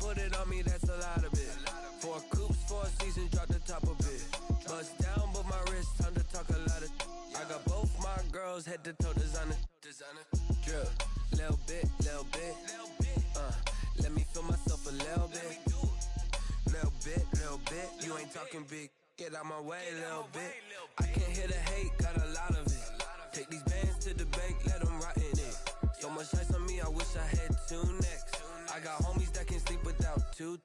put it on me, that's a lot of it. 4 coops, 4 seasons, drop the top a bit. Bust down, but my wrist, time to talk a lot of. I got both my girls, head to toe designer. Drip, little bit. Let me feel myself a little bit. Little bit. You ain't talking big. Get out my way, little bit. I can't hear the hate, got a lot of it. Take these bands to the bank, let them rot in it. So much ice on me, I wish I had 2 necks. I got homies that can sleep without 2.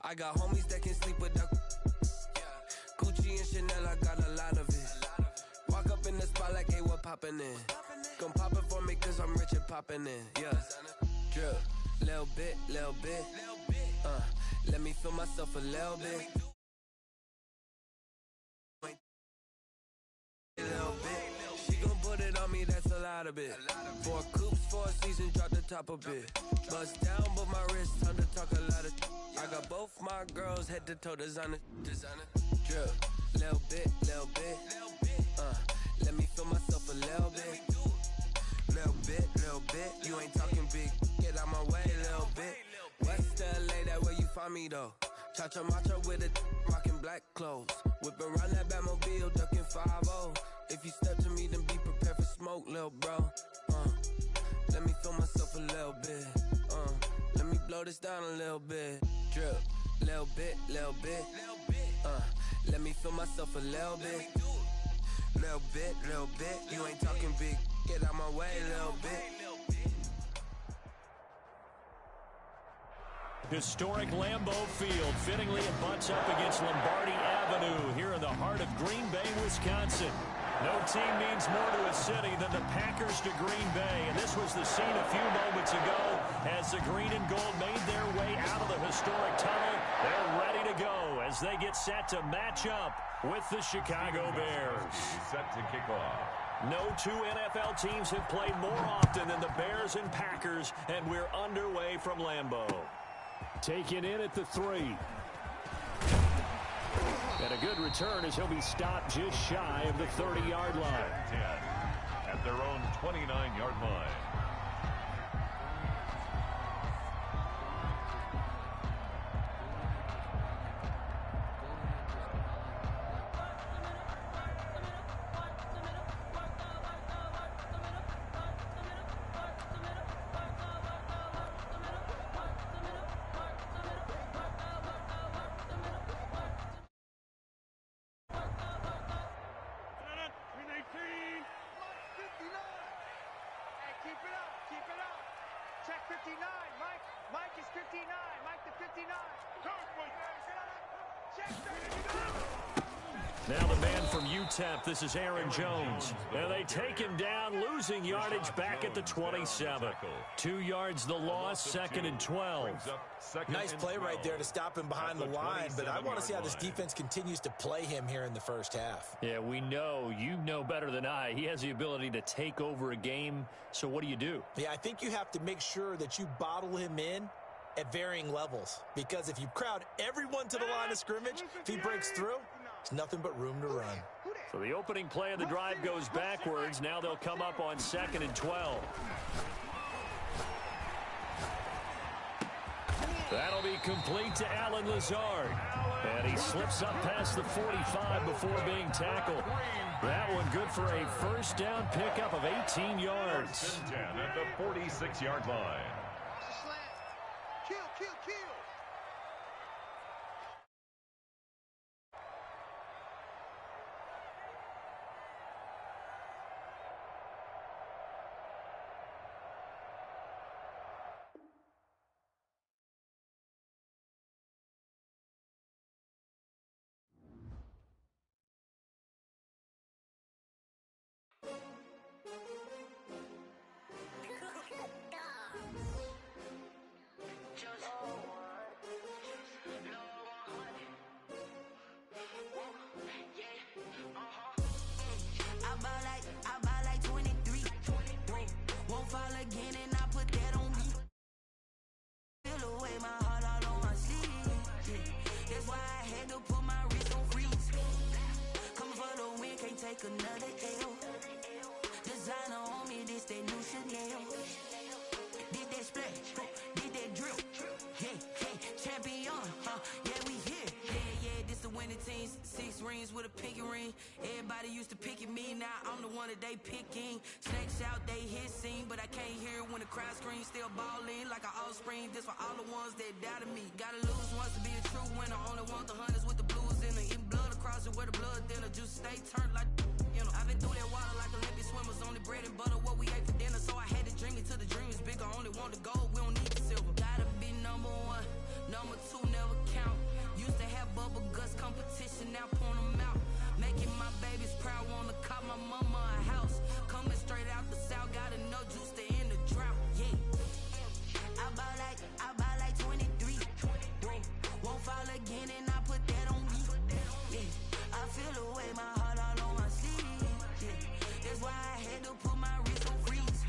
I got homies that can sleep without. Gucci and Chanel, I got a lot of it. Walk up in the spot like, hey, what poppin' in? Gon' pop it for me, cause I'm rich and poppin' in. Yeah. Drip, little bit. Let me feel myself a little bit. She gon' put it on me, that's a lot of it. 4 coops, 4 seasons, drop the top a bit. Bust down, but my wrist, time to talk a lot of. I got both my girls, head to toe designer. Drip, little bit. Let me feel myself a little bit. Little bit. You ain't talking big. Get out my way, little bit. West LA, that where you find me though. Cha-cha macha with it, rockin' black clothes. Whip around that Batmobile, ducking 5-0. If you step to me, then be prepared for smoke, lil' bro. Let me feel myself a little bit. Let me blow this down a little bit. Drip, little bit. Let me feel myself a little bit. Little bit. You ain't talking big. Get out my way, little bit. Historic Lambeau Field. Fittingly, it butts up against Lombardi Avenue here in the heart of Green Bay, Wisconsin. No team means more to a city than the Packers to Green Bay. And this was the scene a few moments ago as the green and gold made their way out of the historic tunnel. They're ready to go as they get set to match up with the Chicago Bears. Set to kick off. No 2 NFL teams have played more often than the Bears and Packers, and we're underway from Lambeau. Taken in at the 3. And a good return as he'll be stopped just shy of the 30-yard line. 10 at their own 29-yard line. Now the man from UTEP, this is Aaron Jones. And they take him down, losing yardage back at the 27. 2 yards the loss, 2nd and 12. Nice play right there to stop him behind the line, but I want to see how this defense continues to play him here in the first half. Yeah, we know. You know better than I. He has the ability to take over a game, so what do? Yeah, I think you have to make sure that you bottle him in at varying levels, because if you crowd everyone to the line of scrimmage, if he breaks through, there's nothing but room to run. So the opening play of the drive goes backwards. Now they'll come up on 2nd and 12. That'll be complete to Alan Lazard. And he slips up past the 45 before being tackled. That one good for a first down pickup of 18 yards. 10 at the 46-yard line. Kill. 6 rings with a pinky ring. Everybody used to pick at me, now I'm the one that they picking. Snakes out, they hissing, but I can't hear when the crowd screams. Still balling like an offspring. This for all the ones that doubted me. Gotta lose once to be a true winner. Only want the hunters with the blues in it. Eating blood across it where the blood thinner. Juice stay turned like, you know. I've been through that water like Olympic swimmers. Only bread and butter what we ate for dinner. So I had to dream it till the dream is bigger. Only want the gold, we don't need the silver. Gotta be number 1, number 2 never count. Used to have bubble guts competition, now point them out. Making my babies proud, wanna call my mama a house. Coming straight out the south, got enough juice to end the drought. Yeah, I buy like 23. Won't fall again, and I put that on me. Yeah, I feel the way, my heart all on my sleeve. Yeah, that's why I had to put my wrist on freeze.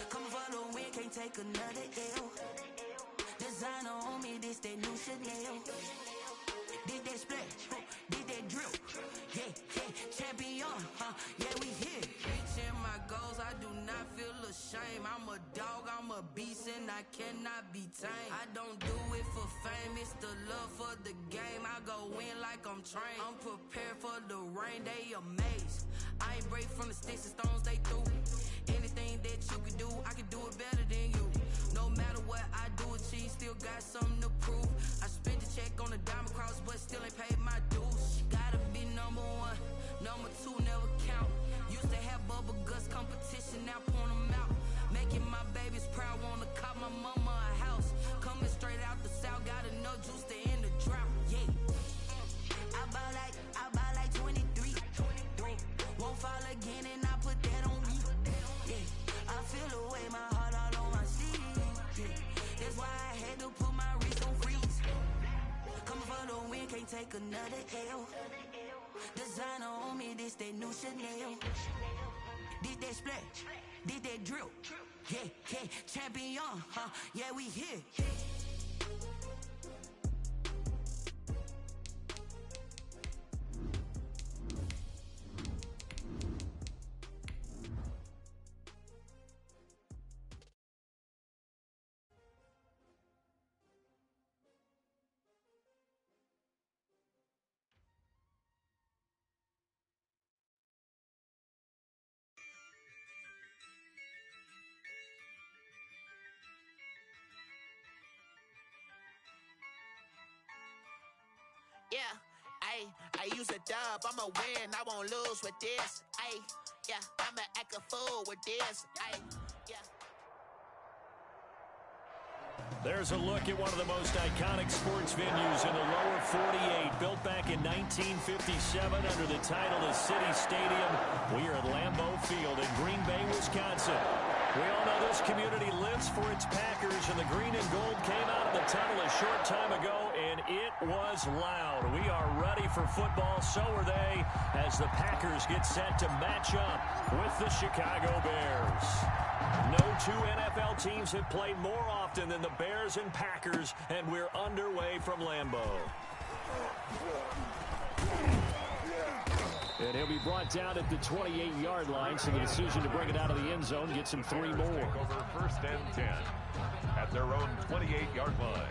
Coming for the win, can't take another L. Designer on me, this that new Chanel. Did that splash, did that drill. Yeah, champion, yeah, we here. Reaching my goals, I do not feel ashamed. I'm a dog, I'm a beast, and I cannot be tamed. I don't do it for fame, it's the love for the game. I go in like I'm trained. I'm prepared for the rain, they amazed. I ain't break from the sticks and stones they threw. Anything that you can do, I can do it better than you. No matter what I do, achieve, still got something to prove. I spent the check on the diamond cross, but still ain't paid my dues. Gotta be number 1, number 2 never count. Used to have bubble guts competition, now point them out. Making my babies proud, wanna call my mama a house. Coming straight out the south, got enough juice to end the drought. Yeah, I buy like 23. Won't fall again, and I put that on me. Yeah, I feel the way, my heart all on my sleeve. Yeah, that's why I had to put my wrist on freeze. Coming for the win, can't take another L. Designer on me, this that new Chanel. Did that splash, did that drill. Yeah, champion, yeah, we here. Yeah, I use a dub, I'ma win, I won't lose with this. Yeah, I'ma act a fool with this. Yeah. There's a look at one of the most iconic sports venues in the lower 48. Built back in 1957 under the title of City Stadium. We are at Lambeau Field in Green Bay, Wisconsin. We all know this community lives for its Packers, and the green and gold came out of the tunnel a short time ago, and it was loud. We are ready for football, so are they, as the Packers get set to match up with the Chicago Bears. No two NFL teams have played more often than the Bears and Packers, and we're underway from Lambeau. And he'll be brought down at the 28-yard line, so the decision to bring it out of the end zone gets him 3 more. Over 1st and 10 at their own 28-yard line.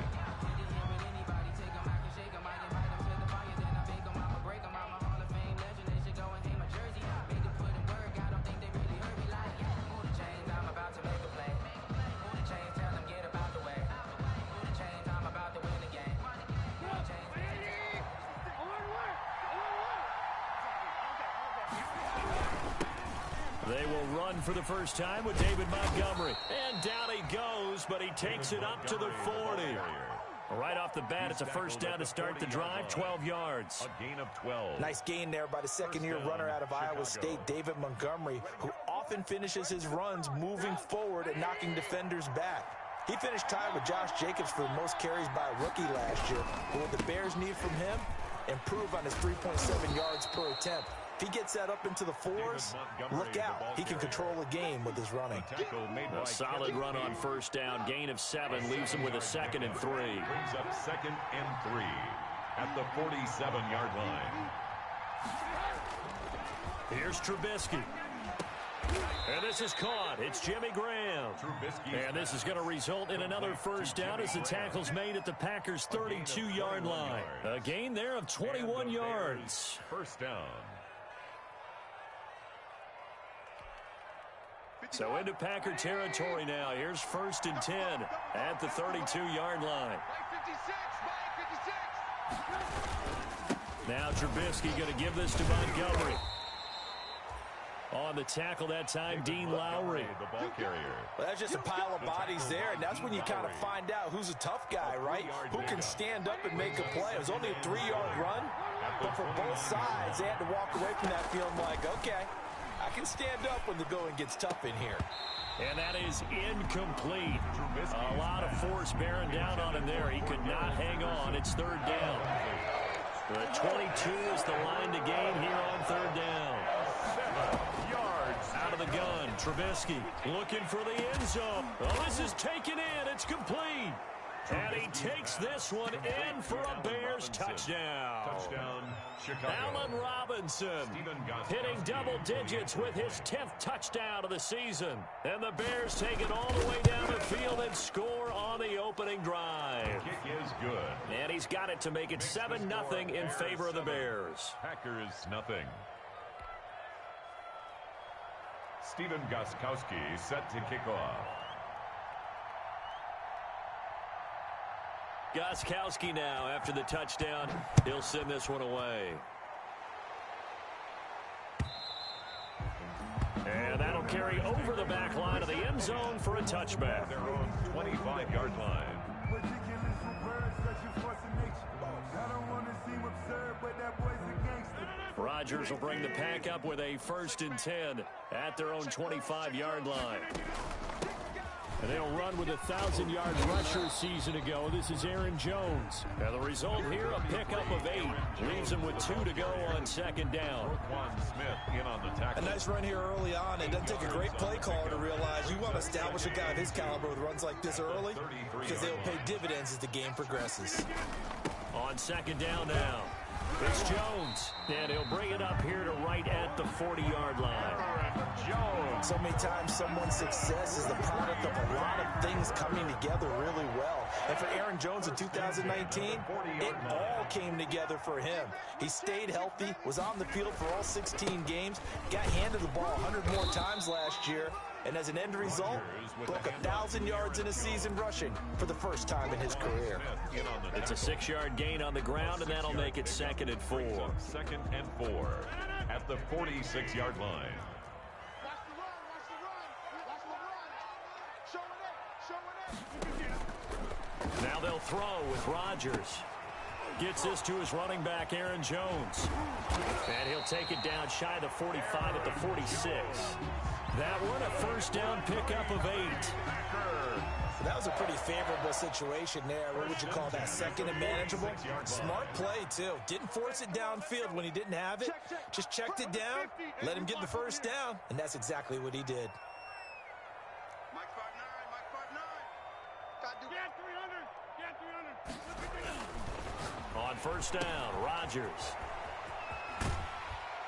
They will run for the first time with David Montgomery. And down he goes, but he takes it up to the 40. Right off the bat, it's a first down to start the drive, 12 yards. A gain of 12. Nice gain there by the second-year runner out of Iowa State, David Montgomery, who often finishes his runs moving forward and knocking defenders back. He finished tied with Josh Jacobs for the most carries by a rookie last year. But what the Bears need from him, improve on his 3.7 yards per attempt. If he gets that up into the 4s, look out. He can control the game with his running. A solid run on first down. Gain of 7 leaves him with a 2nd and 3. Brings up 2nd and 3 at the 47-yard line. Here's Trubisky. And this is caught. It's Jimmy Graham. And this is going to result in another first down as the tackle's made at the Packers' 32-yard line. A gain there of 21 yards. First down. So into Packer territory now. Here's 1st and 10 at the 32-yard line. Now Trubisky going to give this to Montgomery. On the tackle that time, Dean Lowry. The ball carrier. Well, that's just a pile of bodies there, and that's when you kind of find out who's a tough guy, right? Who can stand up and make a play. It was only a 3-yard run, but for both sides, they had to walk away from that feeling like, okay, I can stand up when the going gets tough in here. And that is incomplete. A lot of force bearing down on him there. He could not hang on. It's 3rd down. The 22 is the line to gain here on 3rd down. 7 yards. Out of the gun, Trubisky looking for the end zone. Oh, this is taken in. It's complete. And he takes this one in for a Bears touchdown. Touchdown, Chicago. Allen Robinson hitting double digits with his 10th touchdown of the season. And the Bears take it all the way down the field and score on the opening drive. Kick is good. And he's got it to make it 7-0 in favor of the Bears. Packers nothing. Stephen Gostkowski set to kick off. Gostkowski now after the touchdown. He'll send this one away. And that'll carry over the back line of the end zone for a touchback. Their own 25-yard line. Rodgers will bring the pack up with a 1st and 10 at their own 25-yard line. And they'll run with 1,000-yard rusher a season ago. This is Aaron Jones. And the result here, a pickup of 8. Leaves him with 2 to go on 2nd down. Roquan Smith in on the tackle. A nice run here early on. It doesn't take a great play caller to realize you want to establish a guy of his caliber with runs like this early because they'll pay dividends as the game progresses. On 2nd down now, it's Jones. And he'll bring it up here to right at the 40-yard line. Jones. So many times someone's success is the product of a lot of things coming together really well. And for Aaron Jones in 2019, it all came together for him. He stayed healthy, was on the field for all 16 games, got handed the ball 100 more times last year, and as an end result, broke 1,000 yards in a season rushing for the first time in his career. It's a 6-yard gain on the ground, and that'll make it 2nd and 4. 2nd and 4 at the 46-yard line. Now they'll throw with Rodgers. Gets this to his running back, Aaron Jones. And he'll take it down shy of the 45 at the 46. That one, a 1st down pickup of 8. That was a pretty favorable situation there. What would you call that? 2nd and manageable? Smart play, too. Didn't force it downfield when he didn't have it. Just checked it down, let him get the 1st down, and that's exactly what he did. On 1st down, Rodgers.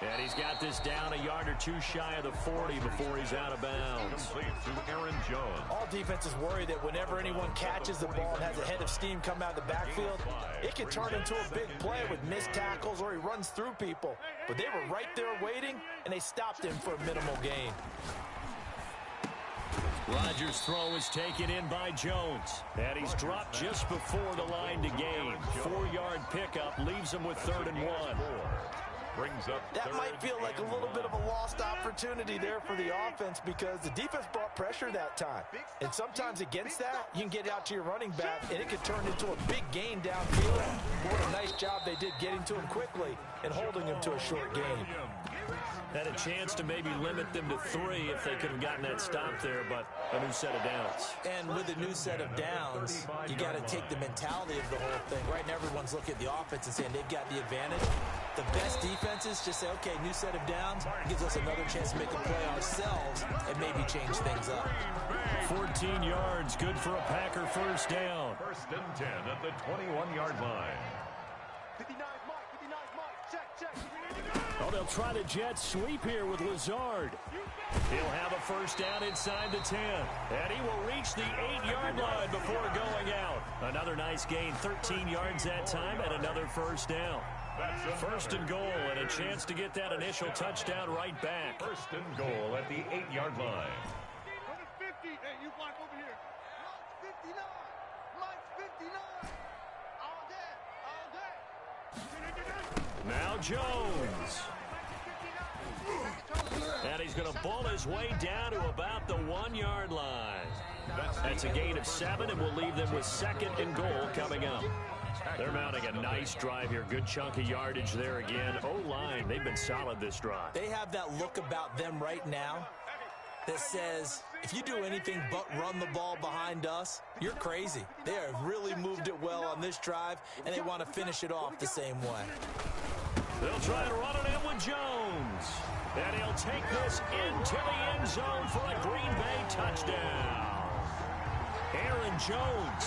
And he's got this down a yard or 2 shy of the 40 before he's out of bounds. Complete to Aaron Jones. All defenses worry that whenever anyone catches the ball and has a head of steam come out of the backfield, it can turn into a big play with missed tackles or he runs through people. But they were right there waiting, and they stopped him for a minimal gain. Rodgers' throw is taken in by Jones. And he's dropped just before the line to gain. 4-yard pickup leaves him with 3rd and 1. Brings up that might feel like a little bit of a lost opportunity there for the offense because the defense brought pressure that time. And sometimes against that, you can get out to your running back, and it could turn into a big gain downfield. What a nice job they did getting to him quickly and holding him to a short gain. Had a chance to maybe limit them to 3 if they could have gotten that stop there, but a new set of downs. And with a new set of downs, you got to take the mentality of the whole thing. Right now, everyone's looking at the offense and saying they've got the advantage. The best defenses just say, okay, new set of downs, gives us another chance to make a play ourselves and maybe change things up. 14 yards, good for a Packer 1st down. 1st and 10 at the 21-yard line. Oh, they'll try the jet sweep here with Lazard. He'll have a first down inside the 10. And he will reach the 8-yard line before going out. Another nice gain, 13 yards that time, and another first down. First and goal, and a chance to get that initial touchdown right back. First and goal at the 8-yard line. Hey, you block over here. Now Jones. And he's going to bull his way down to about the 1-yard line. That's a gain of 7, and we'll leave them with second and goal coming up. They're mounting a nice drive here. Good chunk of yardage there again. O-line, they've been solid this drive. They have that look about them right now that says, if you do anything but run the ball behind us, you're crazy. They have really moved it well on this drive, and they want to finish it off the same way. They'll try to run it in with Jones. And he'll take this into the end zone for a Green Bay touchdown. Aaron Jones,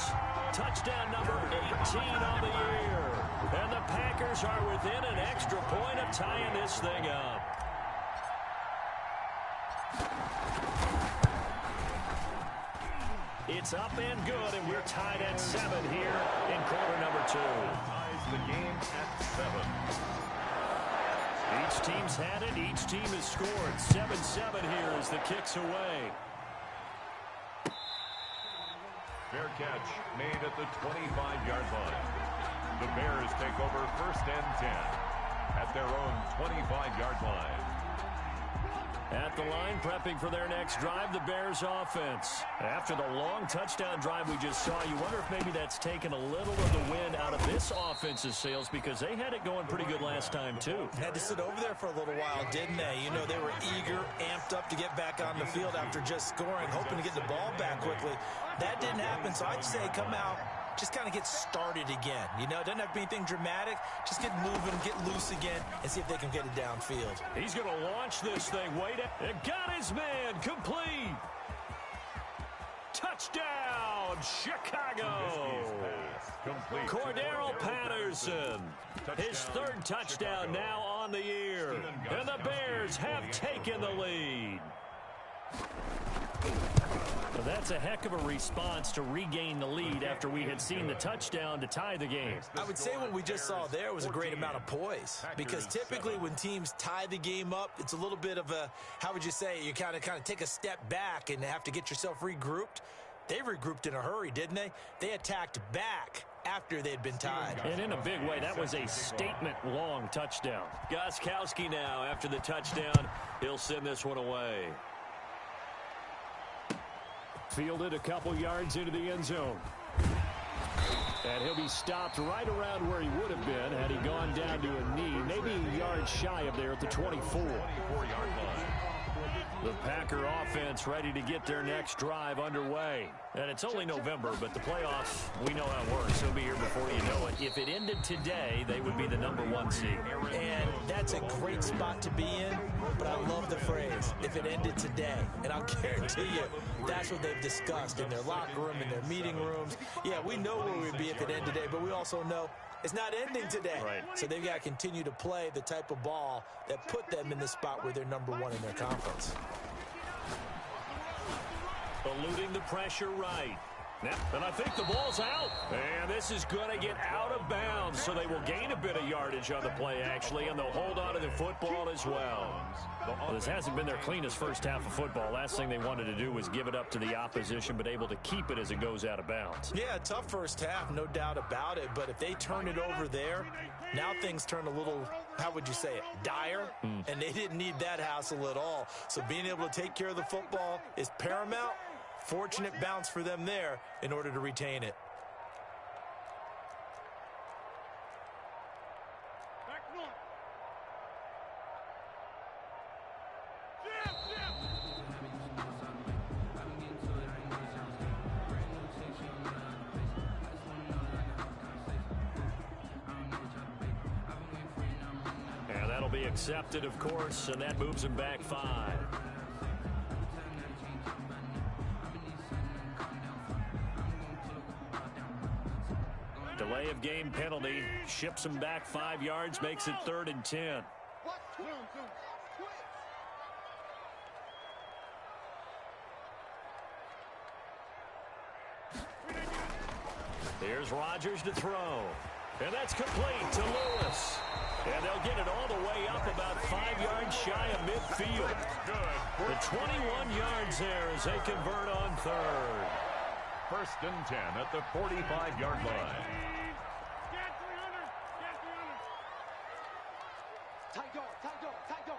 touchdown number 18 on the year. And the Packers are within an extra point of tying this thing up. It's up and good, and we're tied at 7 here in quarter number 2. Ties the game at 7. Each team's had it. Each team has scored. 7-7 here as the kick's away. Fair catch made at the 25-yard line. The Bears take over first and 10 at their own 25-yard line. At the line, prepping for their next drive, the Bears offense. After the long touchdown drive we just saw, you wonder if maybe that's taken a little of the wind out of this offense's sails, because they had it going pretty good last time, too. Had to sit over there for a little while, didn't they? You know, they were eager, amped up to get back on the field after just scoring, hoping to get the ball back quickly. That didn't happen, so I'd say come out, just kind of get started again. You know, it doesn't have to be anything dramatic. Just get moving, get loose again, and see if they can get it downfield. He's going to launch this thing. Wait, and got his man complete. Touchdown, Chicago. Cordero Patterson, his third touchdown now on the year. And the Bears have taken the lead. Well, that's a heck of a response to regain the lead after we had seen the touchdown to tie the game. I would say what we just saw there was a great amount of poise, because typically when teams tie the game up, it's a little bit of a, how would you say, you kind of take a step back and have to get yourself regrouped. They regrouped in a hurry, didn't they? They attacked back after they'd been tied. And in a big way, that was a statement-long touchdown. Gostkowski now, after the touchdown, he'll send this one away. Fielded a couple yards into the end zone. And he'll be stopped right around where he would have been had he gone down to a knee, maybe a yard shy of there at the 24. 24-yard line. The Packer offense ready to get their next drive underway. And it's only November, but the playoffs, we know how it works. They'll be here before you know it. If it ended today, they would be the #1 seed. And that's a great spot to be in, but I love the phrase, if it ended today. And I'll guarantee you, that's what they've discussed in their locker room, in their meeting rooms. Yeah, we know where we'd be if it ended today, but we also know it's not ending today. Right. So they've got to continue to play the type of ball that put them in the spot where they're #1 in their conference. Eluding the pressure right. Now, and I think the ball's out. And this is going to get out of bounds, so they will gain a bit of yardage on the play, actually, and they'll hold on to the football as well. Well, this hasn't been their cleanest first half of football. Last thing they wanted to do was give it up to the opposition, but able to keep it as it goes out of bounds. Yeah, tough first half, no doubt about it. But if they turn it over there, now things turn a little, how would you say it, dire? And they didn't need that hassle at all. So being able to take care of the football is paramount. Fortunate bounce for them there in order to retain it. And that'll be accepted, of course, and that moves him back 5. Delay of game penalty ships him back 5 yards, makes it 3rd and 10. Here's Rodgers to throw. And that's complete to Lewis. And they'll get it all the way up about 5 yards shy of midfield. Good. The 21 yards there as they convert on third. 1st and 10 at the 45-yard line. Get 300. Get 300. Tight guard, tight guard, tight guard.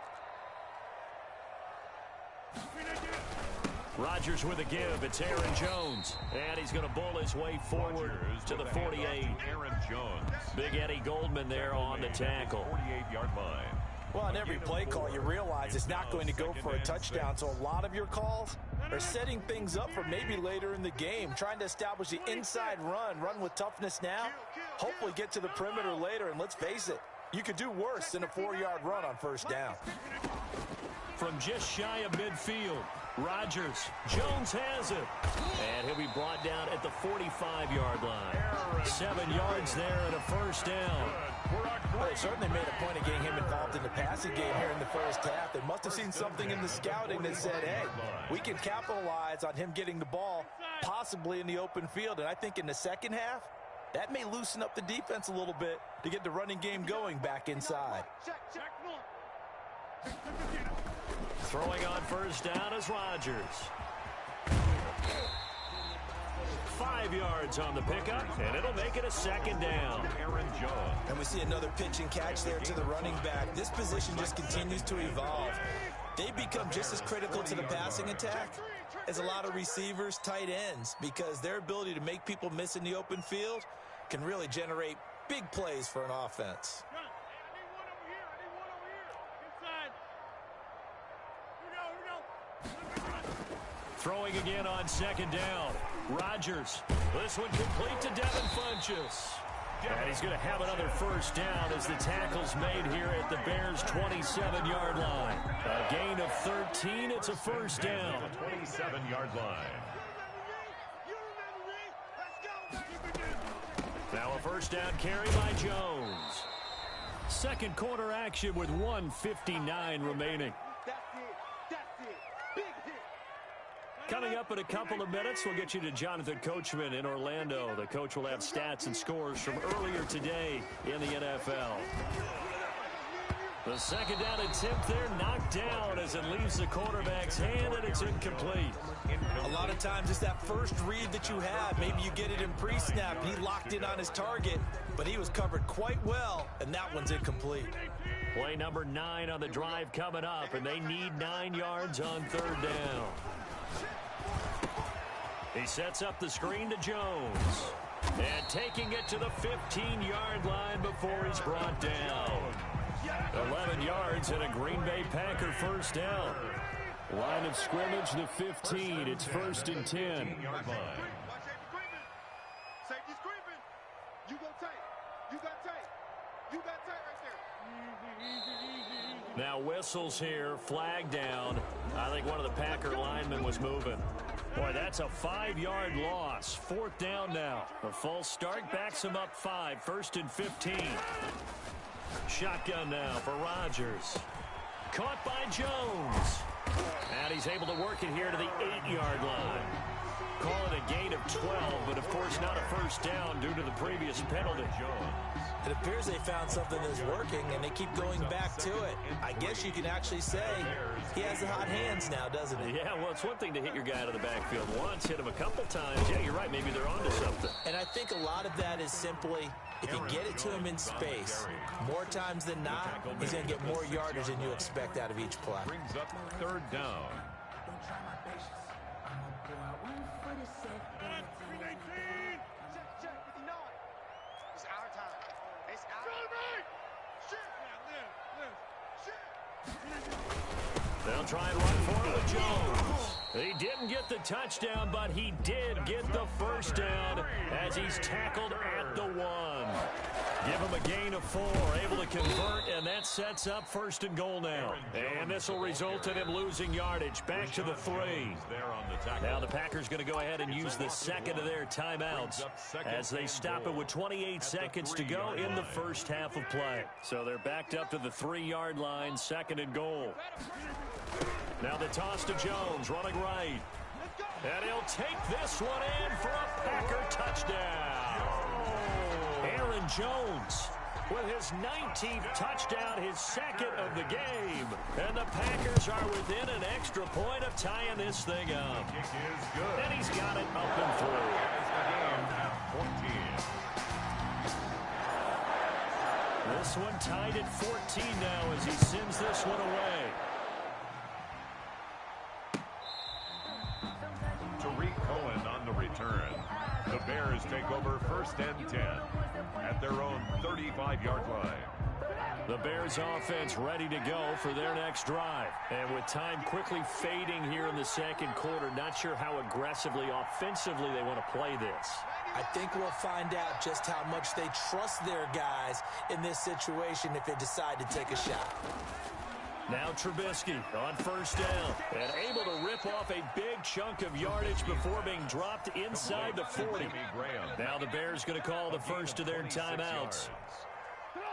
Rodgers with a give. It's Aaron Jones. And he's going to bull his way forward to the 48. Aaron Jones. Big Eddie Goldman there on the tackle. 48-yard line. Well, on every play call, you realize it's not going to go for a touchdown, so a lot of your calls are setting things up for maybe later in the game, trying to establish the inside run with toughness now, hopefully get to the perimeter later, and let's face it, you could do worse than a 4-yard run on 1st down. From just shy of midfield, Rodgers. Jones has it. And he'll be brought down at the 45-yard line. 7 yards there and a 1st down. Well, they certainly made a point of getting him involved in the passing game here in the 1st half. They must have seen something in the scouting that said, hey, we can capitalize on him getting the ball, possibly in the open field. And I think in the 2nd half, that may loosen up the defense a little bit to get the running game going back inside. Throwing on 1st down is Rodgers. 5 yards on the pickup, and it'll make it a 2nd down. Aaron Jones. And we see another pitch and catch there to the running back. This position just continues to evolve. They become just as critical to the passing attack as a lot of receivers, tight ends, because their ability to make people miss in the open field can really generate big plays for an offense. Throwing again on 2nd down. Rodgers. This one complete to Devin Funchess. And he's going to have another 1st down as the tackle's made here at the Bears' 27-yard line. A gain of 13. It's a 1st down. 27-yard line. Now a 1st down carry by Jones. 2nd quarter action with 1:59 remaining. Coming up in a couple of minutes, we'll get you to Jonathan Coachman in Orlando. The coach will have stats and scores from earlier today in the NFL. The 2nd down attempt there knocked down as it leaves the quarterback's hand, and it's incomplete. A lot of times it's that first read that you have. Maybe you get it in pre-snap. He locked in on his target, but he was covered quite well, and that one's incomplete. Play number 9 on the drive coming up, and they need 9 yards on 3rd down. He sets up the screen to Jones. And taking it to the 15-yard line before he's brought down. 11 yards and a Green Bay Packer 1st down. Line of scrimmage, the 15. It's 1st and 10. Safety's creeping. You go tight. You got tight. You got tight right there. Easy. Now whistles here, flag down. I think one of the Packer linemen was moving. Boy, that's a 5-yard loss. 4th down now. A false start backs him up 5. 1st and 15. Shotgun now for Rodgers. Caught by Jones. And he's able to work it here to the 8-yard line. Call it a gain of 12, but of course not a 1st down due to the previous penalty. It appears they found something that's working, and they keep going back to it. I guess you can actually say he has the hot hands now, doesn't he? Yeah, well, it's one thing to hit your guy out of the backfield once, hit him a couple times. Yeah, you're right. Maybe they're onto something. And I think a lot of that is simply if you get it to him in space, more times than not, he's going to get more yardage than you expect out of each play. Brings up 3rd down. They'll try and run for it with Jones. He didn't get the touchdown, but he did get the 1st down as he's tackled at the 1. Give him a gain of 4, able to convert, and that sets up 1st and goal now. And this will result in him losing yardage back to the 3. Now the Packers going to go ahead and use the 2nd of their timeouts as they stop it with 28 seconds to go in the 1st half of play. So they're backed up to the 3-yard line, 2nd and goal. Now the toss to Jones, running right. And he'll take this one in for a Packer touchdown. Aaron Jones with his 19th touchdown, his second of the game. And the Packers are within an extra point of tying this thing up. Kick is good. And he's got it up and through. Ties the game at 14. This one tied at 14 now as he sends this one away. Tariq Cohen on the return. The Bears take over 1st and 10 at their own 35-yard line. The Bears offense ready to go for their next drive. And with time quickly fading here in the second quarter, not sure how aggressively, offensively they want to play this. I think we'll find out just how much they trust their guys in this situation if they decide to take a shot. Now Trubisky on 1st down and able to rip off a big chunk of yardage before being dropped inside the 40. Now the Bears going to call the first of their timeouts,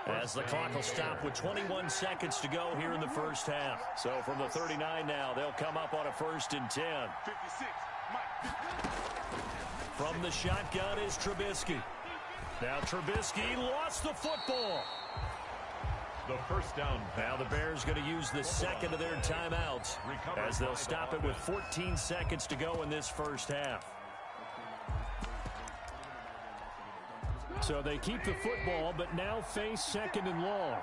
as the clock will stop with 21 seconds to go here in the first half. So from the 39 now, they'll come up on a 1st and 10. From the shotgun is Trubisky. Now Trubisky lost the football. The 1st down. Now the Bears going to use the second of their timeouts as they'll stop it with 14 seconds to go in this first half. So they keep the football, but now face 2nd and long.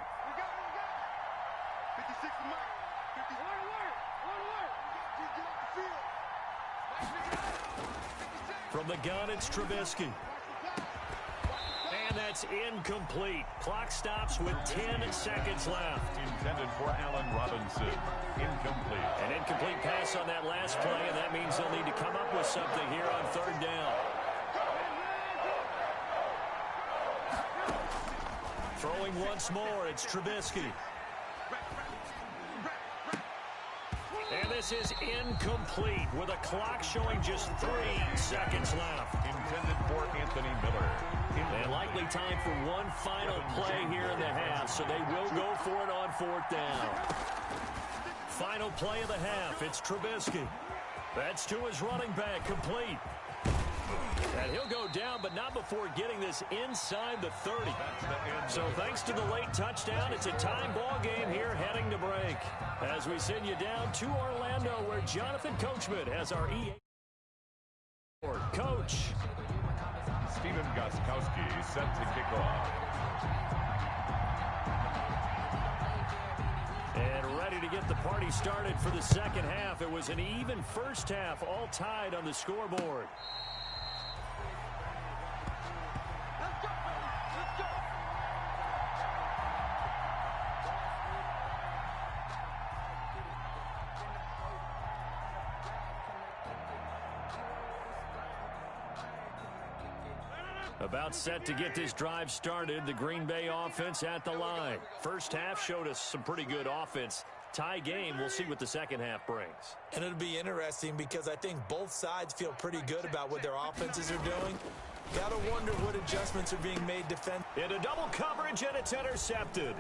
From the gun, it's Trubisky. And that's incomplete. Clock stops with 10 seconds left. Intended for Allen Robinson. Incomplete. An incomplete pass on that last play, and that means they'll need to come up with something here on 3rd down. Throwing once more, it's Trubisky. And this is incomplete with a clock showing just 3 seconds left. Intended for Anthony Miller. And likely time for one final play here in the half, so they will go for it on 4th down. Final play of the half, it's Trubisky. That's to his running back, complete. And he'll go down, but not before getting this inside the 30. So thanks to the late touchdown, it's a time ball game here heading to break. As we send you down to Orlando, where Jonathan Coachman has our EA. Coach. Steven Gostkowski set to kick off. And ready to get the party started for the second half. It was an even first half, all tied on the scoreboard. About set to get this drive started. The Green Bay offense at the line. First half showed us some pretty good offense. Tie game. We'll see what the second half brings. And it'll be interesting because I think both sides feel pretty good about what their offenses are doing. Got to wonder what adjustments are being made defensively. Into double coverage, and it's intercepted.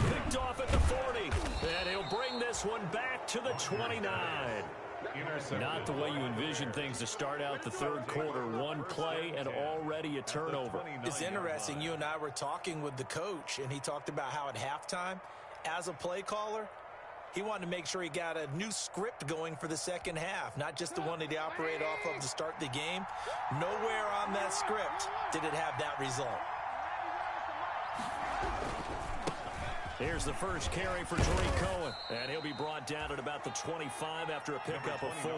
Picked off at the 40. And he'll bring this one back to the 29. Not the way you envision things to start out the third quarter. One play and already a turnover. It's interesting. You and I were talking with the coach, and he talked about how at halftime, as a play caller, he wanted to make sure he got a new script going for the second half, not just the one that he operated off of to start the game. Nowhere on that script did it have that result. Here's the first carry for Tariq Cohen, and he'll be brought down at about the 25 after a pickup of 4.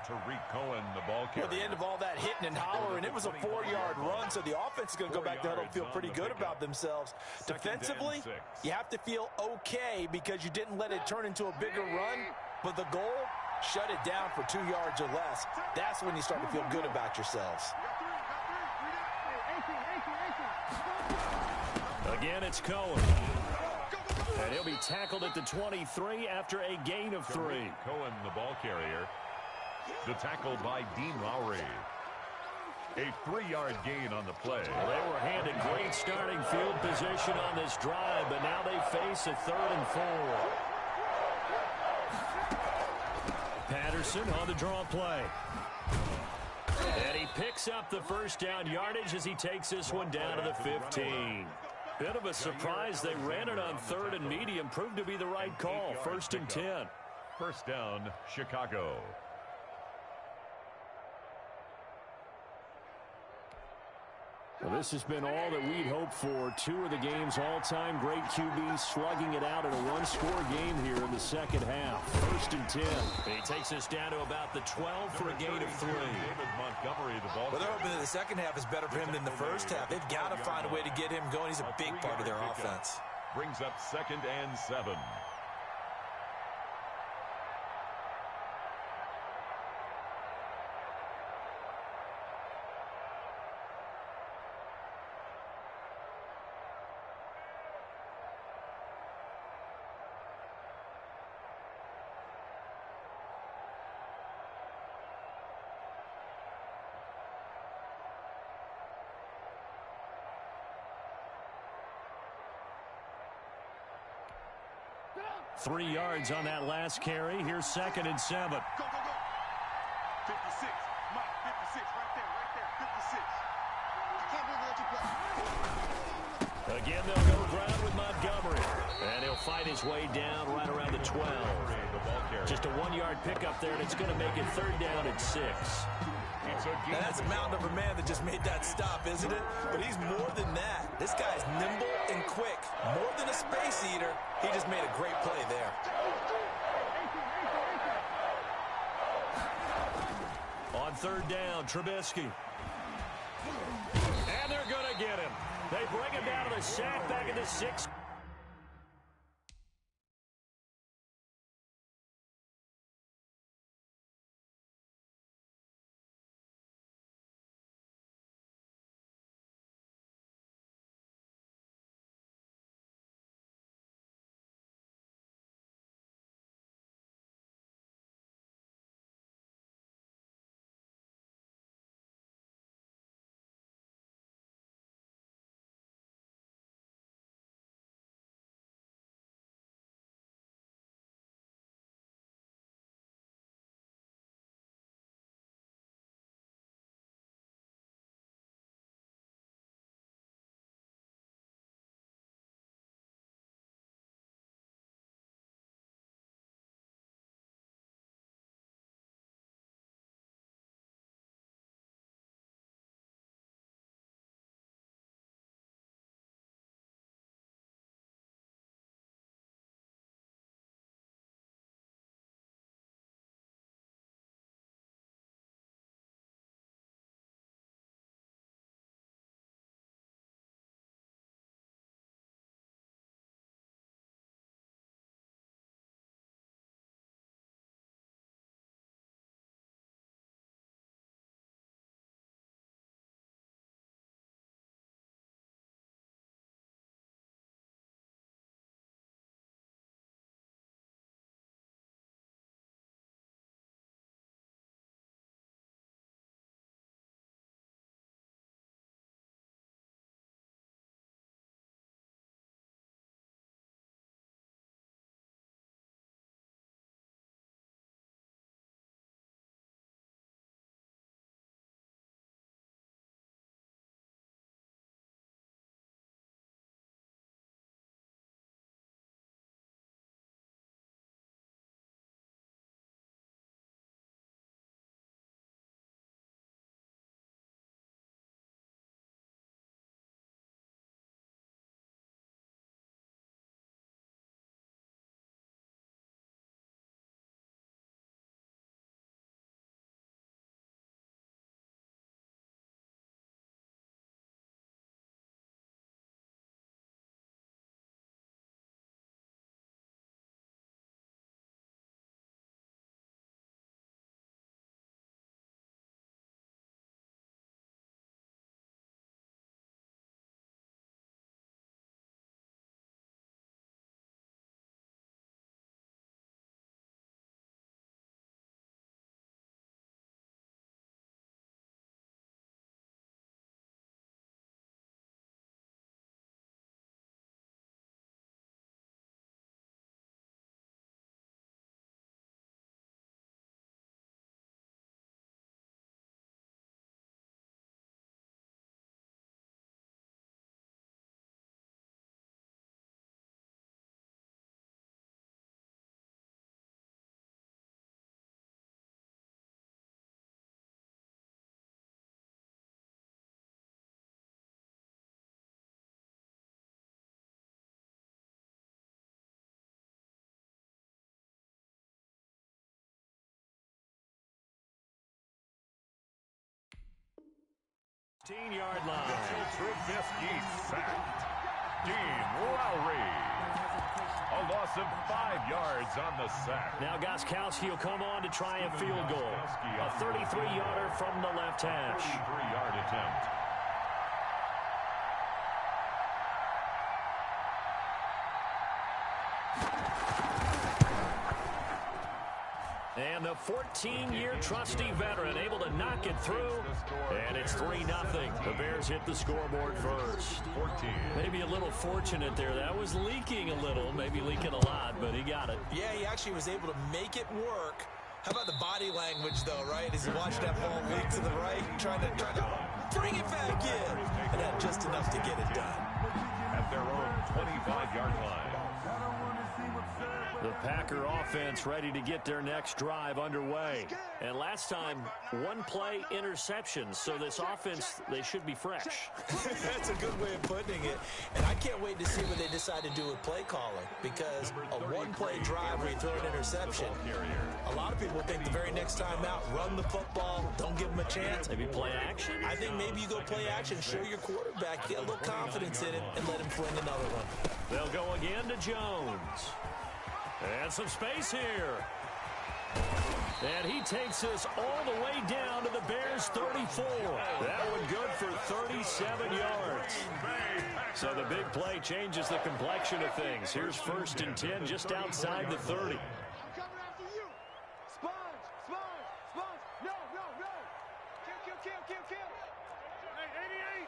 Tariq Cohen, the ball carrier. At the end of all that hitting and hollering, it was a 4-yard run, so the offense is going to go back to huddle and feel pretty good about themselves. Defensively, you have to feel okay because you didn't let it turn into a bigger run, but the goal, shut it down for 2 yards or less. That's when you start to feel good about yourselves. Again, it's Cohen. And he'll be tackled at the 23 after a gain of 3. Cohen, the ball carrier. The tackle by Dean Lowry. A 3-yard gain on the play. Well, they were handed great starting field position on this drive, but now they face a 3rd and 4. Patterson on the draw play. And he picks up the first down yardage as he takes this one down to the 15. Bit of a surprise. They ran it on 3rd and medium. Proved to be the right call. 1st and 10. First down, Chicago. Well, this has been all that we'd hoped for. 2 of the game's all-time great QBs slugging it out in a one-score game here in the second half. 1st and 10. He takes us down to about the 12 for a gain of 3. David Montgomery, the ball. Well, they're hoping that the second half is better for him than the first half. They've got to find a way to get him going. He's a big part of their offense. Brings up 2nd and 7. Three yards on that last carry. Here's 2nd and 7. Go, go, go. 56. Mike, 56. Right there, 56. I can't believe they let you play. Again, they'll go ground with Montgomery. And he'll fight his way down right around the 12. Just a 1-yard pickup there, and it's going to make it 3rd down and 6. Now that's a mountain of a man that just made that stop, isn't it? But he's more than that. This guy's nimble and quick. More than a space eater. He just made a great play there. On 3rd down, Trubisky. And they're going to get him. They bring him down to the sack back in the 6. 15-yard line. Trubisky sacked. Dean Lowry. A loss of 5 yards on the sack. Now Gostkowski will come on to try a field goal. A 33-yarder from the left hash. 33-yard attempt. And the 14-year trusty veteran able to knock it through. And it's 3-0. The Bears hit the scoreboard first. 14. Maybe a little fortunate there. That was leaking a little, maybe leaking a lot, but he got it. Yeah, he actually was able to make it work. How about the body language, though, right? As you watch that ball leak to the right, trying to bring it back in. And had just enough to get it done. At their own 25-yard line. The Packer offense ready to get their next drive underway. And last time, one-play interceptions. So this offense, they should be fresh. That's a good way of putting it. And I can't wait to see what they decide to do with play calling. Because a one-play drive where you throw an interception, a lot of people think the very next time out, run the football, don't give them a chance. Maybe play action? I think maybe you go play action, show your quarterback, get a little confidence in him, and let him fling another one. They'll go again to Jones. And some space here. And he takes us all the way down to the Bears' 34. That one good for 37 yards. So the big play changes the complexion of things. Here's 1st and 10 just outside the 30. I'm coming after you. Sponge. No. Kill. Hey,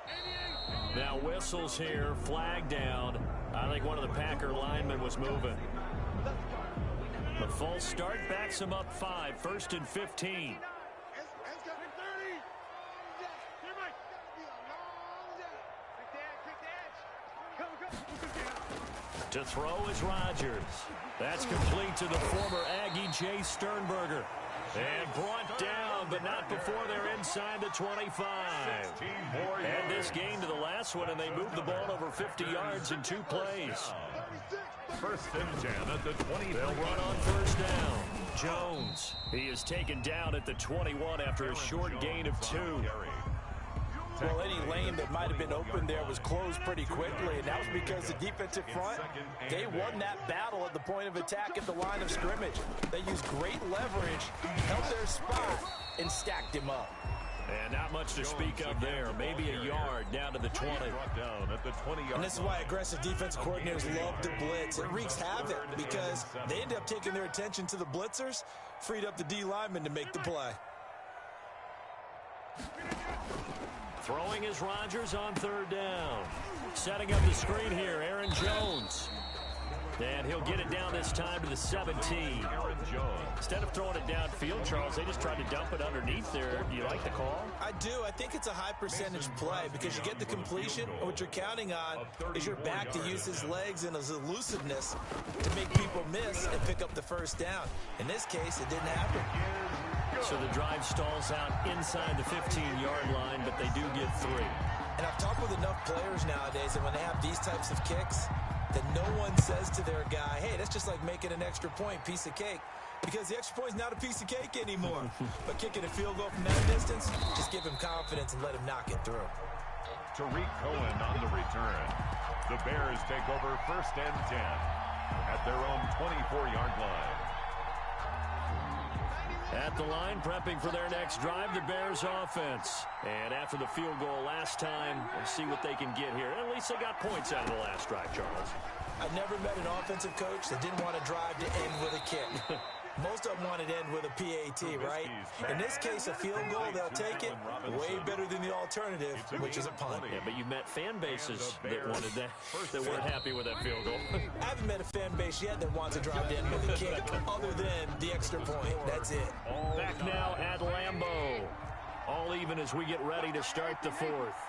88. Now whistles here, flag down. I think one of the Packer linemen was moving. The false start backs him up 5, 1st and 15. To throw is Rodgers. That's complete to the former Aggie Jay Sternberger. And brought down, but not before they're inside the 25. And this game to the last one, and they moved the ball over 50 yards in 2 plays. 1st and 10 at the 20. They'll run on 1st down. Jones. He is taken down at the 21 after a short gain of 2. Well, any lane that might have been open there was closed pretty quickly, and that was because the defensive front, they won that battle at the point of attack at the line of scrimmage. They used great leverage, held their spot, and stacked him up. And not much to speak of there. Maybe a yard down to the 20. And this is why aggressive defense coordinators love to blitz. It wreaks havoc because they end up taking their attention to the blitzers, freed up the D lineman to make the play. Throwing is Rodgers on 3rd down. Setting up the screen here, Aaron Jones. And he'll get it down this time to the 17. Instead of throwing it downfield, Charles, they just tried to dump it underneath there. Do you like the call? I do. I think it's a high percentage play because you get the completion, and what you're counting on is your back to use his legs and his elusiveness to make people miss and pick up the 1st down. In this case, it didn't happen. So the drive stalls out inside the 15-yard line, but they do get 3. And I've talked with enough players nowadays that when they have these types of kicks, that no one says to their guy, hey, that's just like making an extra point, piece of cake. Because the extra point is not a piece of cake anymore. But kicking a field goal from that distance, just give him confidence and let him knock it through. Tariq Cohen on the return. The Bears take over 1st and 10 at their own 24-yard line. At the line, prepping for their next drive, the Bears offense. And after the field goal last time, we'll see what they can get here. At least they got points out of the last drive, Charles. I've never met an offensive coach that didn't want to drive to end with a kick. Most of them want it to end with a PAT, right? In this case, a field goal, they'll take it. Way better than the alternative, which is a punt. Yeah, but you've met fan bases that wanted that, that weren't happy with that field goal. I haven't met a fan base yet that wants to drive to end with a kick, other than the extra point. That's it. Back now at Lambeau. All even as we get ready to start the 4th.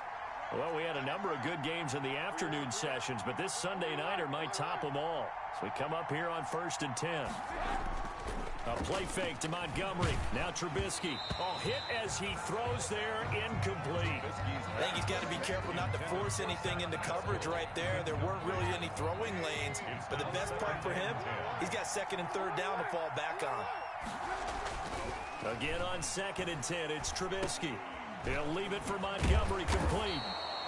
Well, we had a number of good games in the afternoon sessions, but this Sunday nighter might top them all. So we come up here on 1st and 10. A play fake to Montgomery. Now Trubisky. Oh, hit as he throws there. Incomplete. I think he's got to be careful not to force anything into coverage right there. There weren't really any throwing lanes. But the best part for him, he's got 2nd and 3rd down to fall back on. Again on 2nd and 10, it's Trubisky. He'll leave it for Montgomery complete.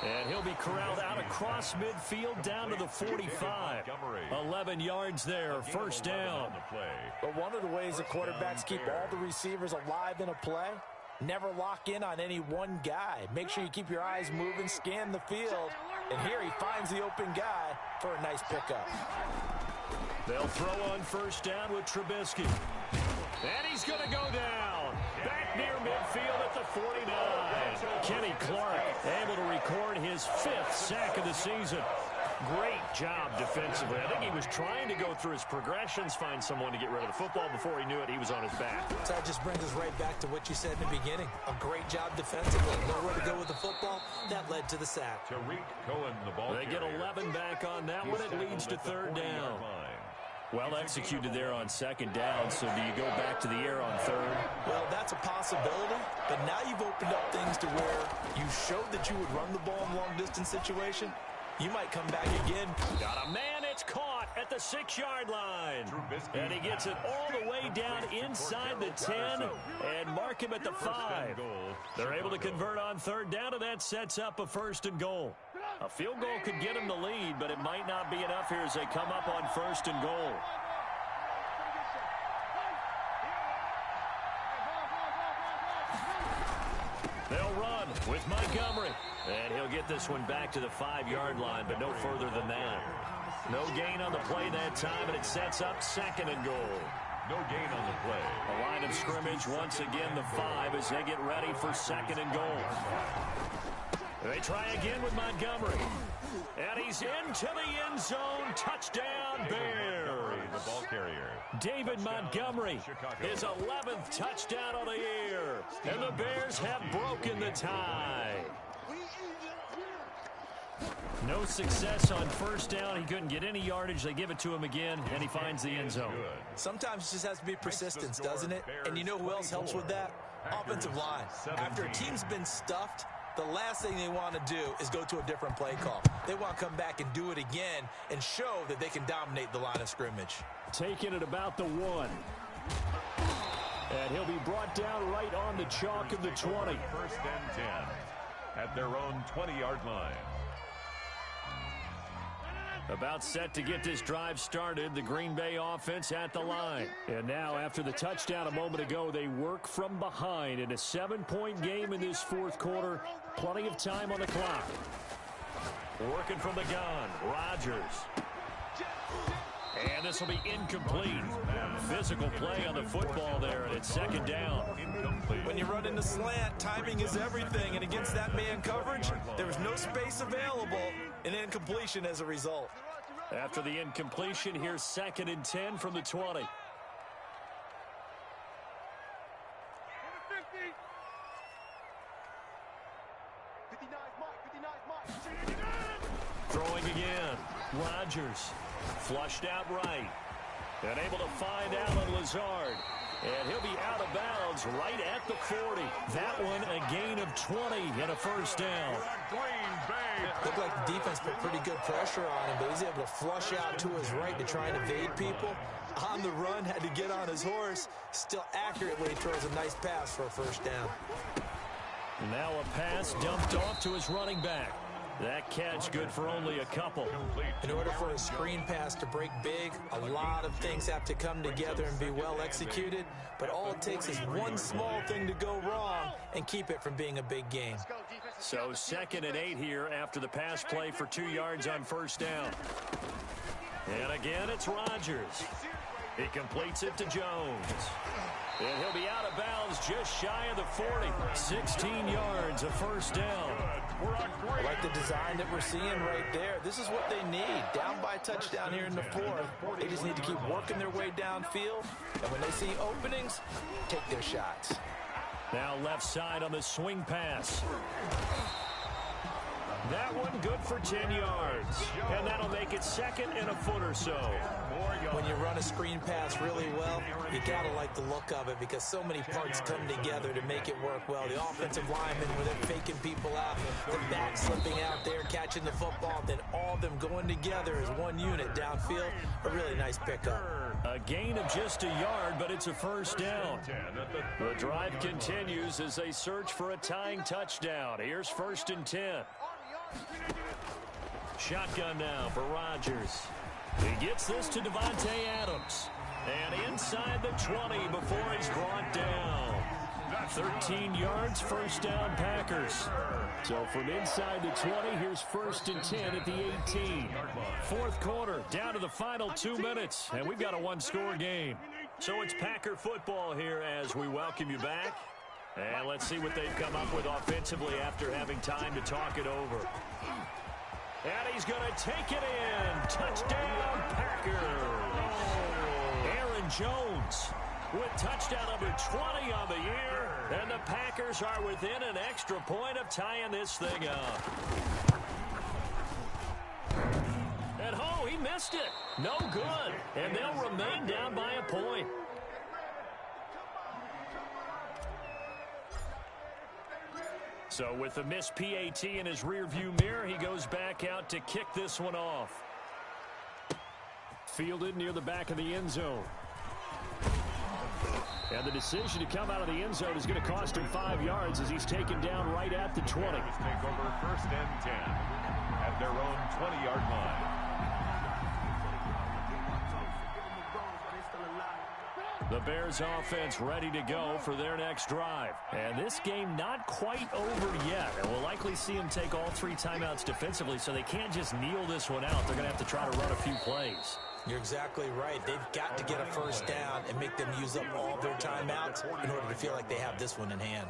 And he'll be corralled out across midfield down to the 45. 11 yards there, first down. But one of the ways the quarterbacks keep all the receivers alive in a play, never lock in on any one guy. Make sure you keep your eyes moving, scan the field. And here he finds the open guy for a nice pickup. They'll throw on first down with Trubisky. And he's going to go down. Back near midfield at the 49. Kenny Clark able to record his 5th sack of the season. Great job defensively. I think he was trying to go through his progressions, find someone to get rid of the football. Before he knew it, he was on his back. So that just brings us right back to what you said in the beginning. A great job defensively. Nowhere to go with the football. That led to the sack. Tariq Cohen, the ball They get 11 back on that one. It leads to third down. Well executed there on second down, so do you go back to the air on third? Well, that's a possibility, but now you've opened up things to where you showed that you would run the ball in long-distance situation. You might come back again. Got a man, it's caught at the 6-yard line. And he gets it all the way down inside the 10 and mark him at the 5. They're able to convert on third down, and that sets up a first and goal. A field goal could get them the lead, but it might not be enough here as they come up on first and goal. They'll run with Montgomery. And he'll get this one back to the 5-yard line, but no further than that. No gain on the play that time, and it sets up second and goal. No gain on the play. A line of scrimmage, once again the 5 as they get ready for second and goal. They try again with Montgomery. And he's into the end zone. Touchdown, Bears. The ball carrier. David Montgomery, his 11th touchdown on the year. And the Bears have broken the tie. No success on first down. He couldn't get any yardage. They give it to him again, and he finds the end zone. Sometimes it just has to be persistence, doesn't it? And you know who else helps with that? Offensive line. After a team's been stuffed, the last thing they want to do is go to a different play call. They want to come back and do it again and show that they can dominate the line of scrimmage. Taking it about the 1. And he'll be brought down right on the chalk of the 20. First and 10 at their own 20-yard line. About set to get this drive started, the Green Bay offense at the line. And now, after the touchdown a moment ago, they work from behind in a 7-point game in this fourth quarter. Plenty of time on the clock. Working from the gun, Rodgers. And this will be incomplete. Physical play on the football there, and it's second down. Incomplete. When you run in the slant, timing is everything, and against that man coverage, there was no space available, and incompletion as a result. After the incompletion, here's second and 10 from the 20. Throwing again. Rodgers flushed out right. And able to find Allen Lazard. And he'll be out of bounds right at the 40. That one a gain of 20 and a first down. Looked like the defense put pretty good pressure on him, but he's able to flush out to his right to try and evade people. On the run, had to get on his horse. Still accurately throws a nice pass for a first down. Now a pass dumped off to his running back. That catch good for only a couple. In order for a screen pass to break big, a lot of things have to come together and be well executed. But all it takes is one small thing to go wrong and keep it from being a big game. So second and 8 here after the pass play for 2 yards on first down. And again, it's Rodgers. He completes it to Jones. And he'll be out of bounds just shy of the 40. 16 yards, a first down. I like the design that we're seeing right there. This is what they need. Down by a touchdown here in the fourth. They just need to keep working their way downfield. And when they see openings, take their shots. Now left side on the swing pass. That one good for 10 yards. And that'll make it second and a foot or so. When you run a screen pass really well, you got to like the look of it because so many parts come together to make it work well. The offensive linemen, where they're faking people out, the back slipping out there, catching the football, then all of them going together as one unit downfield. A really nice pickup. A gain of just a yard, but it's a first down. The drive continues as they search for a tying touchdown. Here's 1st and 10. Shotgun now for Rodgers. He gets this to Devontae Adams. And inside the 20 before he's brought down. 13 yards, first down Packers. So from inside the 20, here's 1st and 10 at the 18. Fourth quarter, down to the final 2 minutes, and we've got a one-score game. So it's Packer football here as we welcome you back. And let's see what they've come up with offensively after having time to talk it over. And he's going to take it in. Touchdown, Packers. Aaron Jones with touchdown number 20 on the year. And the Packers are within an extra point of tying this thing up. And oh, he missed it. No good. And they'll remain down by a point. So with the missed PAT in his rearview mirror, he goes back out to kick this one off. Fielded near the back of the end zone. And the decision to come out of the end zone is going to cost him 5 yards as he's taken down right at the 20. Take over 1st and 10 at their own 20-yard line. The Bears offense ready to go for their next drive. And this game not quite over yet. And we'll likely see them take all 3 timeouts defensively, so they can't just kneel this one out. They're going to have to try to run a few plays. You're exactly right. They've got to get a first down and make them use up all their timeouts in order to feel like they have this one in hand.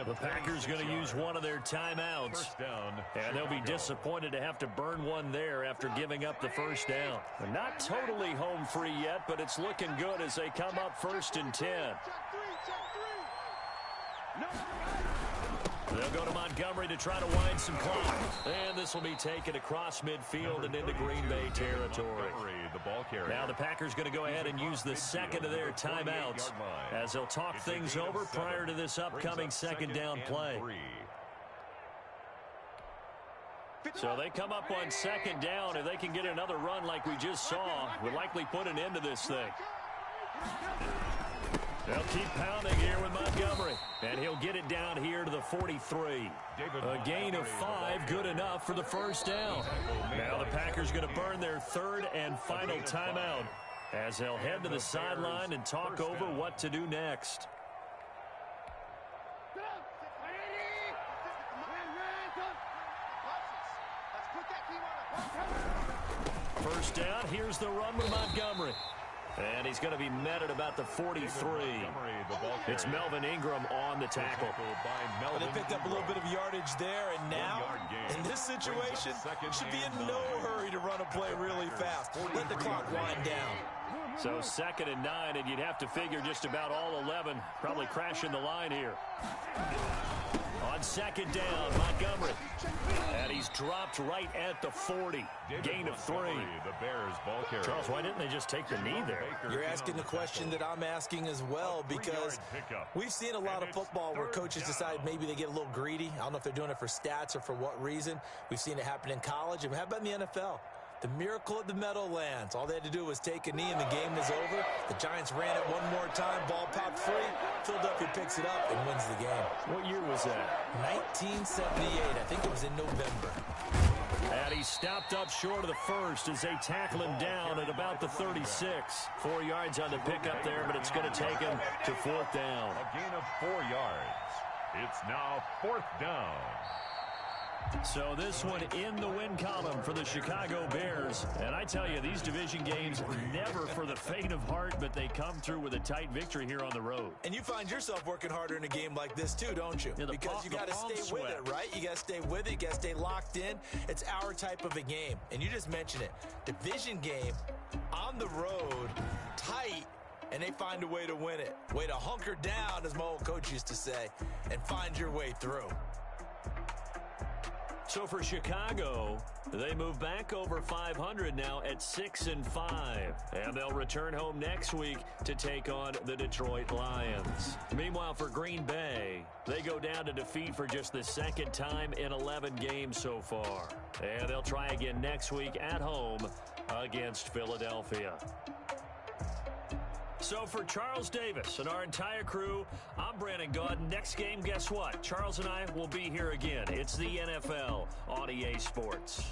The Packers going to use one of their timeouts. And they'll be disappointed to have to burn one there after giving up the first down. They're not totally home free yet, but it's looking good as they come up 1st and 10. They'll go to Montgomery to try to wind some clock. And this will be taken across midfield and into Green Bay territory. Now the Packers going to go ahead and use the second of their timeouts as they'll talk things over prior to this upcoming second down play. So they come up on second down. If they can get another run like we just saw, would likely put an end to this thing. They'll keep pounding here with Montgomery. And he'll get it down here to the 43. A gain of 5, good enough for the first down. Now the Packers going to burn their 3rd and final timeout as they'll head to the sideline and talk over what to do next. First down, here's the run with Montgomery. And he's going to be met at about the 43. It's Melvin Ingram on the tackle. Well, they picked up a little bit of yardage there, and now, in this situation, should be in no hurry to run a play really fast. Let the clock wind down. So 2nd and 9, and you'd have to figure just about all 11 probably crashing the line here. On second down, Montgomery. And he's dropped right at the 40. Gain of 3. The Bears ball carrier. Charles, why didn't they just take the knee there? You're asking the question that I'm asking as well, because we've seen a lot of football where coaches decide maybe they get a little greedy. I don't know if they're doing it for stats or for what reason. We've seen it happen in college, and how about in the NFL? The miracle of the Meadowlands. All they had to do was take a knee and the game was over. The Giants ran it one more time. Ball popped free. Philadelphia picks it up and wins the game. What year was that? 1978. I think it was in November. And he stopped up short of the first as they tackle him down at about the 36. 4 yards on the pickup there, but it's going to take him to 4th down. A gain of 4 yards. It's now 4th down. So this one in the win column for the Chicago Bears. And I tell you, these division games never for the faint of heart, but they come through with a tight victory here on the road. And you find yourself working harder in a game like this too, don't you? Yeah, because you got to stay with it, right? You got to stay with it. You got to stay locked in. It's our type of a game. And you just mentioned it. Division game, on the road, tight, and they find a way to win it. Way to hunker down, as my old coach used to say, and find your way through. So for Chicago, they move back over 500 now at 6-5. And they'll return home next week to take on the Detroit Lions. Meanwhile, for Green Bay, they go down to defeat for just the 2nd time in 11 games so far. And they'll try again next week at home against Philadelphia. So for Charles Davis and our entire crew, I'm Brandon Gaudin. Next game, guess what? Charles and I will be here again. It's the NFL on EA Sports.